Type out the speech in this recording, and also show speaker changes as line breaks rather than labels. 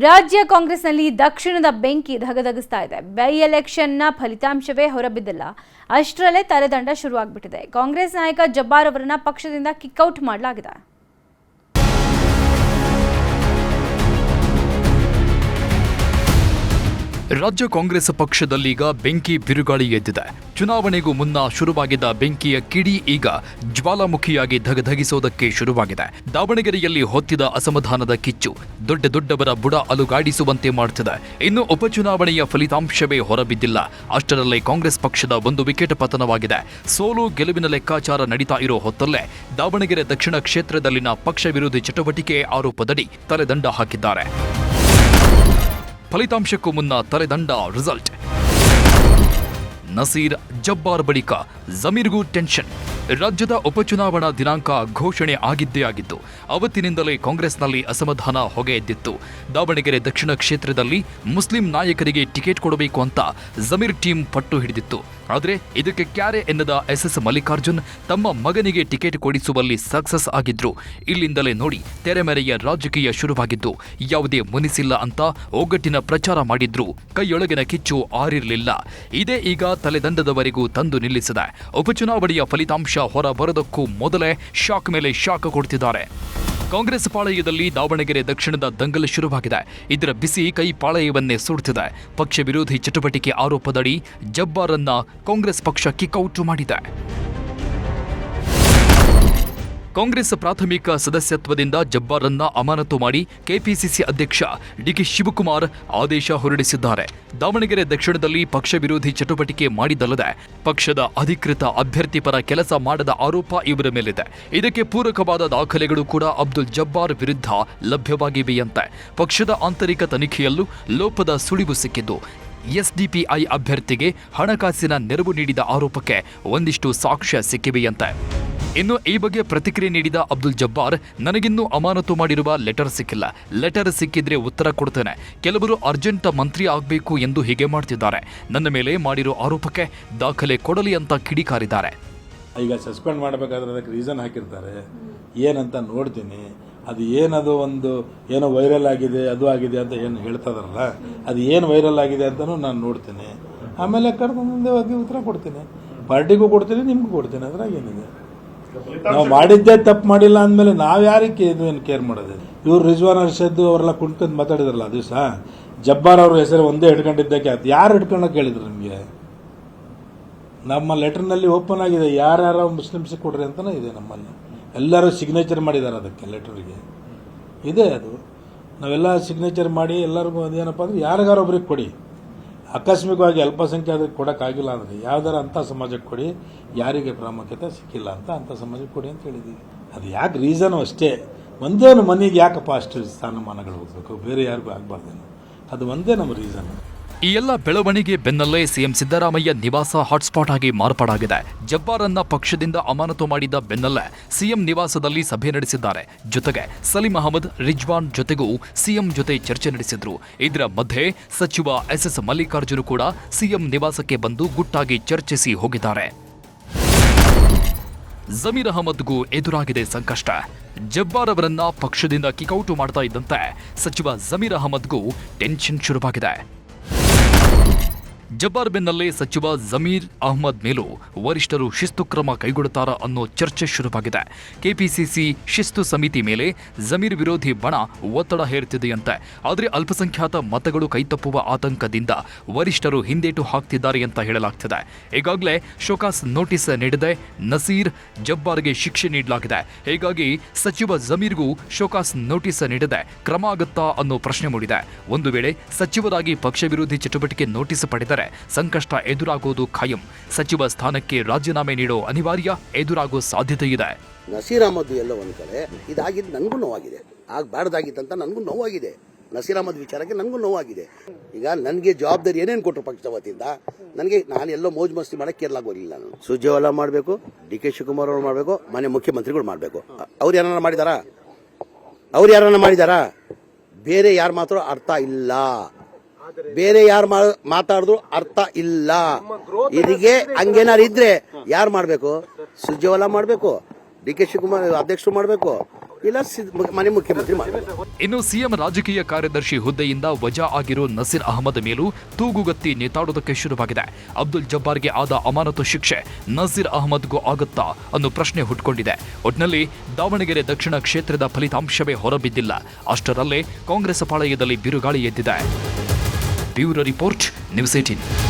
ರಾಜ್ಯ ಕಾಂಗ್ರೆಸ್ನಲ್ಲಿ ದಕ್ಷಿಣದ ಬೆಂಕಿ ಧಗಧಗಿಸ್ತಾ ಇದೆ. ಬೈ ಎಲೆಕ್ಷನ್ನ ಫಲಿತಾಂಶವೇ ಹೊರಬಿದ್ದಿಲ್ಲ. ಅಷ್ಟರಲ್ಲೇ ತಲೆದಂಡ ಶುರುವಾಗ್ಬಿಟ್ಟಿದೆ. ಕಾಂಗ್ರೆಸ್ ನಾಯಕ ಜಬ್ಬಾರ್ ಅವರನ್ನ ಪಕ್ಷದಿಂದ ಕಿಕ್ಔಟ್ ಮಾಡಲಾಗಿದೆ.
ರಾಜ್ಯ ಕಾಂಗ್ರೆಸ್ ಪಕ್ಷದಲ್ಲೀಗ ಬೆಂಕಿ ಬಿರುಗಾಳಿ ಎದ್ದಿದೆ. ಚುನಾವಣೆಗೂ ಮುನ್ನ ಶುರುವಾಗಿದ್ದ ಬೆಂಕಿಯ ಕಿಡಿ ಈಗ ಜ್ವಾಲಾಮುಖಿಯಾಗಿ ಧಗಧಗಿಸೋದಕ್ಕೆ ಶುರುವಾಗಿದೆ. ದಾವಣಗೆರೆಯಲ್ಲಿ ಹೊತ್ತಿದ ಅಸಮಾಧಾನದ ಕಿಚ್ಚು ದೊಡ್ಡವರ ಬುಡ ಅಲುಗಾಡಿಸುವಂತೆ ಮಾಡುತ್ತಿದೆ. ಇನ್ನು ಉಪಚುನಾವಣೆಯ ಫಲಿತಾಂಶವೇ ಹೊರಬಿದ್ದಿಲ್ಲ. ಅಷ್ಟರಲ್ಲೇ ಕಾಂಗ್ರೆಸ್ ಪಕ್ಷದ ಒಂದು ವಿಕೆಟ್ ಪತನವಾಗಿದೆ. ಸೋಲು ಗೆಲುವಿನ ಲೆಕ್ಕಾಚಾರ ನಡೀತಾ ಇರೋ ಹೊತ್ತಲ್ಲೇ ದಾವಣಗೆರೆ ದಕ್ಷಿಣ ಕ್ಷೇತ್ರದಲ್ಲಿನ ಪಕ್ಷ ವಿರೋಧಿ ಚಟುವಟಿಕೆ ಆರೋಪದಡಿ ತಲೆದಂಡ ಹಾಕಿದ್ದಾರೆ. ಫಲಿತಾಂಶಕ್ಕೂ ಮುನ್ನ ತಲೆದಂಡ ರಿಸಲ್ಟ್. ನಸೀರ್ ಜಬ್ಬಾರ್ ಬಳಿಕ ಜಮೀರ್ಗೂ ಟೆನ್ಷನ್. ರಾಜ್ಯದ ಉಪಚುನಾವಣಾ ದಿನಾಂಕ ಘೋಷಣೆ ಆಗಿದ್ದೇ ಆಗಿತ್ತು. ಅವತ್ತಿನಿಂದಲೇ ಕಾಂಗ್ರೆಸ್ನಲ್ಲಿ ಅಸಮಾಧಾನ ಹೊಗೆ ಎದ್ದಿತ್ತು. ದಾವಣಗೆರೆ ದಕ್ಷಿಣ ಕ್ಷೇತ್ರದಲ್ಲಿ ಮುಸ್ಲಿಂ ನಾಯಕರಿಗೆ ಟಿಕೆಟ್ ಕೊಡಬೇಕು ಅಂತ ಜಮೀರ್ ಟೀಮ್ ಪಟ್ಟು ಹಿಡಿದಿತ್ತು. ಆದರೆ ಇದಕ್ಕೆ ಕ್ಯಾರೆ ಎನ್ನದ ಎಸ್ ಮಲ್ಲಿಕಾರ್ಜುನ್ ತಮ್ಮ ಮಗನಿಗೆ ಟಿಕೆಟ್ ಕೊಡಿಸುವಲ್ಲಿ ಸಕ್ಸಸ್ ಆಗಿದ್ರು. ಇಲ್ಲಿಂದಲೇ ನೋಡಿ ತೆರೆಮೆರೆಯ ರಾಜಕೀಯ ಶುರುವಾಗಿದ್ದು. ಯಾವುದೇ ಮುನಿಸಿಲ್ಲ ಅಂತ ಒಗ್ಗಟ್ಟಿನ ಪ್ರಚಾರ ಮಾಡಿದ್ರು. ಕೈಯೊಳಗಿನ ಕಿಚ್ಚು ಆರಿರಲಿಲ್ಲ. ಇದೇ ಈಗ ತಲೆದಂಡದವರೆಗೂ ತಂದು ನಿಲ್ಲಿಸಿದೆ. ಉಪಚುನಾವಣೆಯ ಫಲಿತಾಂಶ ಹೊರ ಬರೋದಕ್ಕೂ ಮೊದಲೇ ಶಾಕ್ ಮೇಲೆ ಶಾಕ್ ಕೊಡ್ತಿದ್ದಾರೆ. ಕಾಂಗ್ರೆಸ್ ಪಾಳಯದಲ್ಲಿ ದಾವಣಗೆರೆ ದಕ್ಷಿಣದ ದಂಗಲ್ ಶುರುವಾಗಿದೆ. ಇದರ ಬಿಸಿ ಕೈ ಪಾಳಯವನ್ನೇ ಸುಡುತ್ತಿದೆ. ಪಕ್ಷ ವಿರೋಧಿ ಚಟುವಟಿಕೆ ಆರೋಪದಡಿ ಜಬ್ಬಾರನ್ನ ಕಾಂಗ್ರೆಸ್ ಪಕ್ಷ ಕಿಕ್ಔಟ್ ಮಾಡಿದೆ. ಕಾಂಗ್ರೆಸ್ ಪ್ರಾಥಮಿಕ ಸದಸ್ಯತ್ವದಿಂದ ಜಬ್ಬಾರನ್ನ ಅಮಾನತು ಮಾಡಿ ಕೆಪಿಸಿಸಿ ಅಧ್ಯಕ್ಷ ಡಿಕೆ ಶಿವಕುಮಾರ್ ಆದೇಶ ಹೊರಡಿಸಿದ್ದಾರೆ. ದಾವಣಗೆರೆ ದಕ್ಷಿಣದಲ್ಲಿ ಪಕ್ಷ ವಿರೋಧಿ ಚಟುವಟಿಕೆ ಮಾಡಿದಲ್ಲದೆ ಪಕ್ಷದ ಅಧಿಕೃತ ಅಭ್ಯರ್ಥಿ ಪರ ಕೆಲಸ ಮಾಡದ ಆರೋಪ ಇವರ ಮೇಲಿದೆ. ಇದಕ್ಕೆ ಪೂರಕವಾದ ದಾಖಲೆಗಳು ಕೂಡ ಅಬ್ದುಲ್ ಜಬ್ಬಾರ್ ವಿರುದ್ಧ ಲಭ್ಯವಾಗಿವೆಯಂತೆ. ಪಕ್ಷದ ಆಂತರಿಕ ತನಿಖೆಯಲ್ಲೂ ಲೋಪದ ಸುಳಿವು ಸಿಕ್ಕಿದ್ದು. ಎಸ್ಡಿಪಿಐ ಅಭ್ಯರ್ಥಿಗೆ ಹಣಕಾಸಿನ ನೆರವು ನೀಡಿದ ಆರೋಪಕ್ಕೆ ಒಂದಿಷ್ಟು ಸಾಕ್ಷ್ಯ ಸಿಕ್ಕಿವೆಯಂತೆ. ಇನ್ನು ಈ ಬಗ್ಗೆ ಪ್ರತಿಕ್ರಿಯೆ ನೀಡಿದ ಅಬ್ದುಲ್ ಜಬ್ಬಾರ್, ನನಗಿನ್ನೂ ಅಮಾನತು ಮಾಡಿರುವ ಲೆಟರ್ ಸಿಕ್ಕಿಲ್ಲ. ಲೆಟರ್ ಸಿಕ್ಕಿದ್ರೆ ಉತ್ತರ ಕೊಡ್ತೇನೆ. ಕೆಲವರು ಅರ್ಜೆಂಟ್ ಮಂತ್ರಿ ಆಗಬೇಕು ಎಂದು ಹೀಗೆ ಮಾಡ್ತಿದ್ದಾರೆ. ನನ್ನ ಮೇಲೆ ಮಾಡಿರೋ ಆರೋಪಕ್ಕೆ ದಾಖಲೆ ಕೊಡಲಿ ಅಂತ ಕಿಡಿಕಾರಿದ್ದಾರೆ.
ಈಗ ಸಸ್ಪೆಂಡ್ ಮಾಡಬೇಕಾದ್ರೆ ಅದಕ್ಕೆ ರೀಸನ್ ಹಾಕಿರ್ತಾರೆ. ಏನಂತ ನೋಡ್ತೀನಿ. ಅದು ಏನದು ಒಂದು ಏನೋ ವೈರಲ್ ಆಗಿದೆ ಅದು ಆಗಿದೆ ಅಂತ ಏನು ಹೇಳ್ತದಾರಲ್ಲ, ಅದು ಏನು ವೈರಲ್ ಆಗಿದೆ ಅಂತಲೂ ನಾನು ನೋಡ್ತೀನಿ. ಆಮೇಲೆ ಕರೆದು ಮುಂದೆ ಹೋಗಿ ಉತ್ತರ ಕೊಡ್ತೀನಿ. ಪಾರ್ಟಿಗೂ ಕೊಡ್ತೀನಿ, ನಿಮಗೂ ಕೊಡ್ತೀನಿ. ಅದ್ರಾಗ ಏನಿದೆ. ನಾವು ಮಾಡಿದ್ದೇ ತಪ್ಪು ಮಾಡಿಲ್ಲ ಅಂದಮೇಲೆ ನಾವು ಯಾರಿಗೆ ಇದು ಏನು ಕೇರ್ ಮಾಡೋದು. ಇವ್ರು ರಿಜ್ವಾನ್ ಅರ್ಷದ್ ಅವರೆಲ್ಲ ಕುಂತ್ಕೊಂಡು ಮಾತಾಡಿದ್ರಲ್ಲ ಆ ದಿವಸ, ಜಬ್ಬಾರ್ ಅವ್ರ ಹೆಸರು ಒಂದೇ ಹಿಡ್ಕೊಂಡಿದ್ದಕ್ಕೆ ಅದು ಯಾರು ಹಿಡ್ಕೊಳ್ಳೋಕೆ ಹೇಳಿದ್ರು ನಿಮಗೆ? ನಮ್ಮ ಲೆಟರ್ನಲ್ಲಿ ಓಪನ್ ಆಗಿದೆ, ಯಾರ್ಯಾರ ಮುಸ್ಲಿಮ್ಸಿಗೆ ಕೊಡ್ರಿ ಅಂತಲೇ ಇದೆ. ನಮ್ಮಲ್ಲಿ ಎಲ್ಲರೂ ಸಿಗ್ನೇಚರ್ ಮಾಡಿದ್ದಾರೆ ಅದಕ್ಕೆ ಲೆಟರ್ಗೆ ಇದೆ. ಅದು ನಾವೆಲ್ಲ ಸಿಗ್ನೇಚರ್ ಮಾಡಿ ಎಲ್ಲರಿಗೂ ಅದೇನಪ್ಪ ಅಂದರೆ ಯಾರಿಗಾರೊಬ್ರಿಗೆ ಕೊಡಿ. ಆಕಸ್ಮಿಕವಾಗಿ ಅಲ್ಪಸಂಖ್ಯಾತರಿಗೆ ಕೊಡೋಕ್ಕಾಗಿಲ್ಲ ಅಂದರೆ ಯಾವ್ದಾರ ಅಂಥ ಸಮಾಜಕ್ಕೆ ಕೊಡಿ. ಯಾರಿಗೆ ಪ್ರಾಮುಖ್ಯತೆ ಸಿಕ್ಕಿಲ್ಲ ಅಂತ ಅಂಥ ಸಮಾಜಕ್ಕೆ ಕೊಡಿ ಅಂತ ಹೇಳಿದ್ದೀವಿ. ಅದು ಯಾಕೆ ರೀಸನು ಅಷ್ಟೇ. ಒಂದೇನು ಮನೆಗೆ ಯಾಕಪ್ಪ ಅಷ್ಟು ಸ್ಥಾನಮಾನಗಳು ಹೋಗಬೇಕು, ಬೇರೆ ಯಾರಿಗೂ ಆಗಬಾರ್ದೇನು. ಅದು ಒಂದೇ ನಮ್ಮ ರೀಸನ್.
ಈ ಎಲ್ಲ ಬೆಳವಣಿಗೆ ಬೆನ್ನಲ್ಲೇ ಸಿಎಂ ಸಿದ್ದರಾಮಯ್ಯ ನಿವಾಸ ಹಾಟ್ಸ್ಪಾಟ್ ಆಗಿ ಮಾರ್ಪಾಡಾಗಿದೆ. ಜಬ್ಬಾರನ್ನ ಪಕ್ಷದಿಂದ ಅಮಾನತು ಮಾಡಿದ ಬೆನ್ನಲ್ಲೇ ಸಿಎಂ ನಿವಾಸದಲ್ಲಿ ಸಭೆ ನಡೆಸಿದ್ದಾರೆ. ಜೊತೆಗೆ ಸಲೀಂ ಅಹಮದ್, ರಿಜ್ವಾನ್ ಜೊತೆಗೂ ಸಿಎಂ ಜೊತೆ ಚರ್ಚೆ ನಡೆಸಿದ್ರು. ಇದರ ಮಧ್ಯೆ ಸಚಿವ ಎಸ್ ಮಲ್ಲಿಕಾರ್ಜುನ್ ಕೂಡ ಸಿಎಂ ನಿವಾಸಕ್ಕೆ ಬಂದು ಗುಟ್ಟಾಗಿ ಚರ್ಚಿಸಿ ಹೋಗಿದ್ದಾರೆ. ಜಮೀರ್ ಅಹಮದ್ಗೂ ಎದುರಾಗಿದೆ ಸಂಕಷ್ಟ. ಜಬ್ಬಾರ್ ಅವರನ್ನ ಪಕ್ಷದಿಂದ ಕಿಕ್ಔಟ್ ಮಾಡ್ತಾ ಇದ್ದಂತೆ ಸಚಿವ ಜಮೀರ್ ಅಹಮದ್ಗೂ ಟೆನ್ಷನ್ ಶುರುವಾಗಿದೆ. ಜಬ್ಬಾರ್ ಬೆನ್ನಲ್ಲೇ ಸಚಿವ ಜಮೀರ್ ಅಹ್ಮದ್ ಮೇಲೂ ವರಿಷ್ಠರು ಶಿಸ್ತು ಕ್ರಮ ಕೈಗೊಳ್ಳುತ್ತಾರಾ ಅನ್ನೋ ಚರ್ಚೆ ಶುರುವಾಗಿದೆ. ಕೆಪಿಸಿಸಿ ಶಿಸ್ತು ಸಮಿತಿ ಮೇಲೆ ಜಮೀರ್ ವಿರೋಧಿ ಬಣ ಒತ್ತಡ ಹೇರುತ್ತಿದೆಯಂತೆ. ಆದರೆ ಅಲ್ಪಸಂಖ್ಯಾತ ಮತಗಳು ಕೈತಪ್ಪುವ ಆತಂಕದಿಂದ ವರಿಷ್ಠರು ಹಿಂದೇಟು ಹಾಕ್ತಿದ್ದಾರೆ ಅಂತ ಹೇಳಲಾಗ್ತಿದೆ. ಈಗಾಗಲೇ ಶೋಕಾಸ್ ನೋಟಿಸ್ ನೀಡದೆ ನಸೀರ್ ಜಬ್ಬಾರ್ಗೆ ಶಿಕ್ಷೆ ನೀಡಲಾಗಿದೆ. ಹೀಗಾಗಿ ಸಚಿವ ಜಮೀರ್ಗೂ ಶೋಕಾಸ್ ನೋಟಿಸ್ ನೀಡದೆ ಕ್ರಮ ಆಗುತ್ತಾ ಅನ್ನೋ ಪ್ರಶ್ನೆ ಮೂಡಿದೆ. ಒಂದು ವೇಳೆ ಸಚಿವರಾಗಿ ಪಕ್ಷ ವಿರೋಧಿ ಚಟುವಟಿಕೆ ನೋಟಿಸ್ ಪಡೆದರೆ ಸಂಕಷ್ಟ ಎದುರಾಗೋದು ಖಾಯಂ. ಸಚಿವ ಸ್ಥಾನಕ್ಕೆ ರಾಜೀನಾಮೆ ನೀಡೋ ಅನಿವಾರ್ಯ ಎದುರಾಗೋ ಸಾಧ್ಯತೆ ಇದೆ.
ನಸೀರ್ ಅಹಮದ್ ಎಲ್ಲ ಒಂದ್ ಕಡೆ ಇದಾಗಿದ್ದು ನನಗೂ ನೋವಾಗಿದೆ. ಆಗಬಾರ್ದಾಗಿತ್ತಂತ ನನಗೂ ನೋವಾಗಿದೆ. ನಸೀರ್ ಅಹಮದ್ ವಿಚಾರಕ್ಕೆ ನನಗೂ ನೋವಾಗಿದೆ. ಈಗ ನನಗೆ ಜವಾಬ್ದಾರಿ ಏನೇನು ಕೊಟ್ಟರು ಪಕ್ಷದ ವತಿಯಿಂದ, ನನಗೆ ನಾನು ಎಲ್ಲೋ ಮೋಜ್ ಮಸ್ತಿ ಮಾಡಕ್ಕೆ ಕೇರಳಾಗೋಗಿಲ್ಲ. ನಾನು ಸುರ್ಜೇವಾಲಾ ಮಾಡಬೇಕು, ಡಿ ಕೆ ಶಿವಕುಮಾರ್ ಅವರು ಮಾಡಬೇಕು, ಮನೆ ಮುಖ್ಯಮಂತ್ರಿಗಳು ಮಾಡಬೇಕು. ಅವ್ರು ಯಾರನ್ನ ಮಾಡಿದಾರಾ? ಬೇರೆ ಯಾರು ಮಾತ್ರ ಅರ್ಥ ಇಲ್ಲ. ಬೇರೆ ಯಾರು ಮಾತಾಡಿದ್ರು ಅರ್ಥ ಇಲ್ಲ. ಇದಕ್ಕೆ ಹಂಗೇನಾರು ಇದ್ರೆ ಯಾರು ಮಾಡಬೇಕು? ಸುರ್ಜೇವಾಲಾ ಮಾಡಬೇಕು, ಡಿ ಕೆ ಶಿವಕುಮಾರ್ ಅಧ್ಯಕ್ಷರು ಮಾಡಬೇಕು, ಇಲ್ಲ ಮನೆ ಮುಖ್ಯಮಂತ್ರಿ ಮಾಡಬೇಕು.
ಇನ್ನು ಸಿಎಂ ರಾಜಕೀಯ ಕಾರ್ಯದರ್ಶಿ ಹುದ್ದೆಯಿಂದ ವಜಾ ಆಗಿರೋ ನಸೀರ್ ಅಹಮದ್ ಮೇಲೂ ತೂಗುಗತ್ತಿ ನೇತಾಡೋದಕ್ಕೆ ಶುರುವಾಗಿದೆ. ಅಬ್ದುಲ್ ಜಬ್ಬಾರ್ಗೆ ಆದ ಅಮಾನತು ಶಿಕ್ಷೆ ನಸೀರ್ ಅಹಮದ್ಗೂ ಆಗುತ್ತಾ ಅನ್ನೋ ಪ್ರಶ್ನೆ ಹುಟ್ಕೊಂಡಿದೆ. ಒಟ್ನಲ್ಲಿ ದಾವಣಗೆರೆ ದಕ್ಷಿಣ ಕ್ಷೇತ್ರದ ಫಲಿತಾಂಶವೇ ಹೊರಬಿದ್ದಿಲ್ಲ. ಅಷ್ಟರಲ್ಲೇ ಕಾಂಗ್ರೆಸ್ ಪಾಳಯದಲ್ಲಿ ಬಿರುಗಾಳಿ ಎದ್ದಿದೆ. Bureau report, news 18.